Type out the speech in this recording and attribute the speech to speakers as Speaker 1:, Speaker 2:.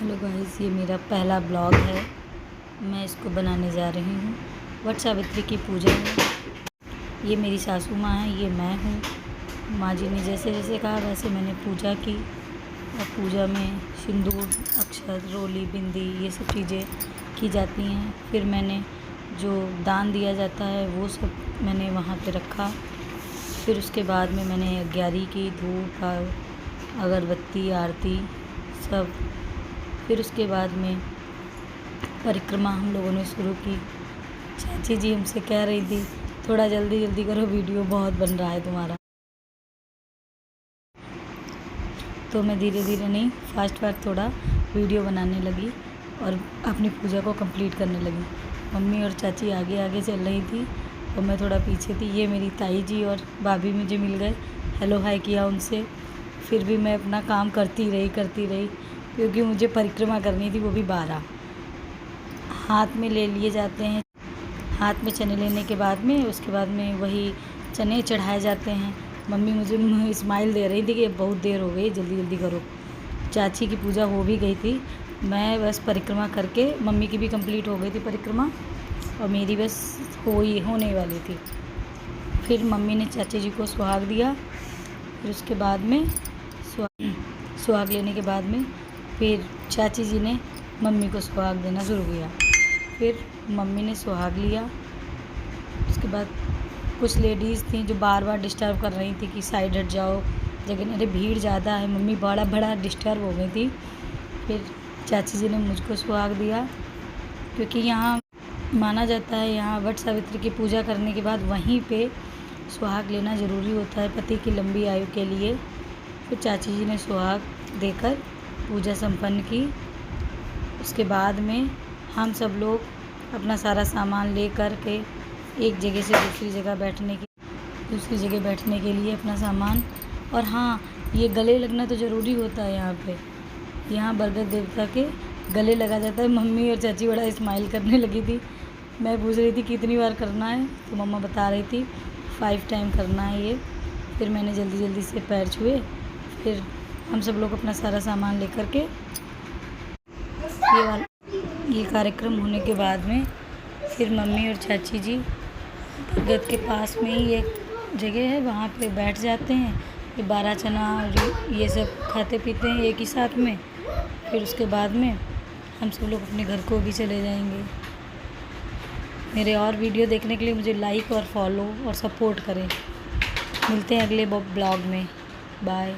Speaker 1: Hello guys, ये मेरा पहला ब्लॉग है। मैं इसको बनाने जा रही हूँ। वट सावित्री की पूजा है। ये मेरी सासू माँ है, ये मैं हूँ। माँ जी ने जैसे जैसे कहा वैसे मैंने पूजा की। और पूजा में सिंदूर, अक्षत, रोली, बिंदी ये सब चीज़ें की जाती हैं। फिर मैंने जो दान दिया जाता है वो सब मैंने वहाँ पे रखा। फिर उसके बाद में मैंने 11 की धूप, अगरबत्ती, आरती सब। फिर उसके बाद में परिक्रमा हम लोगों ने शुरू की। चाची जी हमसे कह रही थी थोड़ा जल्दी जल्दी करो, वीडियो बहुत बन रहा है तुम्हारा। तो मैं धीरे धीरे नहीं, फास्ट थोड़ा वीडियो बनाने लगी और अपनी पूजा को कंप्लीट करने लगी। मम्मी और चाची आगे आगे चल रही थी और मैं थोड़ा पीछे थी। ये मेरी ताई जी और भाभी मुझे मिल गए, हेलो हाय किया उनसे। फिर भी मैं अपना काम करती रही क्योंकि मुझे परिक्रमा करनी थी, वो भी 12। हाथ में ले लिए जाते हैं। हाथ में चने लेने के बाद में उसके बाद में वही चने चढ़ाए जाते हैं। मम्मी मुझे स्माइल दे रही थी कि बहुत देर हो गई, जल्दी जल्दी करो। चाची की पूजा हो भी गई थी। मैं बस परिक्रमा करके, मम्मी की भी कंप्लीट हो गई थी परिक्रमा और मेरी बस होने वाली थी। फिर मम्मी ने चाची जी को सुहाग दिया। फिर उसके बाद में सुहाग लेने के बाद में फिर चाची जी ने मम्मी को सुहाग देना शुरू किया। फिर मम्मी ने सुहाग लिया। उसके बाद कुछ लेडीज़ थी जो बार बार डिस्टर्ब कर रही थी कि साइड हट जाओ, लेकिन अरे भीड़ ज़्यादा है। मम्मी बड़ा डिस्टर्ब हो गई थी। फिर चाची जी ने मुझको सुहाग दिया, क्योंकि यहाँ माना जाता है, यहाँ वट सावित्री की पूजा करने के बाद वहीं पे सुहाग लेना ज़रूरी होता है पति की लंबी आयु के लिए। फिर चाची जी ने सुहाग देकर पूजा संपन्न की। उसके बाद में हम सब लोग अपना सारा सामान ले कर के एक जगह से दूसरी जगह बैठने के लिए अपना सामान। और हाँ, ये गले लगना तो ज़रूरी होता है यहाँ पे। यहाँ बरगद देवता के गले लगा जाता है। मम्मी और चाची बड़ा स्माइल करने लगी थी। मैं पूछ रही थी कितनी बार करना है, तो मम्मा बता रही थी 5 टाइम करना है ये। फिर मैंने जल्दी जल्दी से पैर छुए। फिर हम सब लोग अपना सारा सामान लेकर के ये कार्यक्रम होने के बाद में फिर मम्मी और चाची जी बरगद के पास में ही एक जगह है, वहाँ पे बैठ जाते हैं। ये 12 चना और ये सब खाते पीते हैं एक ही साथ में। फिर उसके बाद में हम सब लोग अपने घर को भी चले जाएंगे। मेरे और वीडियो देखने के लिए मुझे लाइक और फॉलो और सपोर्ट करें। मिलते हैं अगले ब्लॉग में। बाय।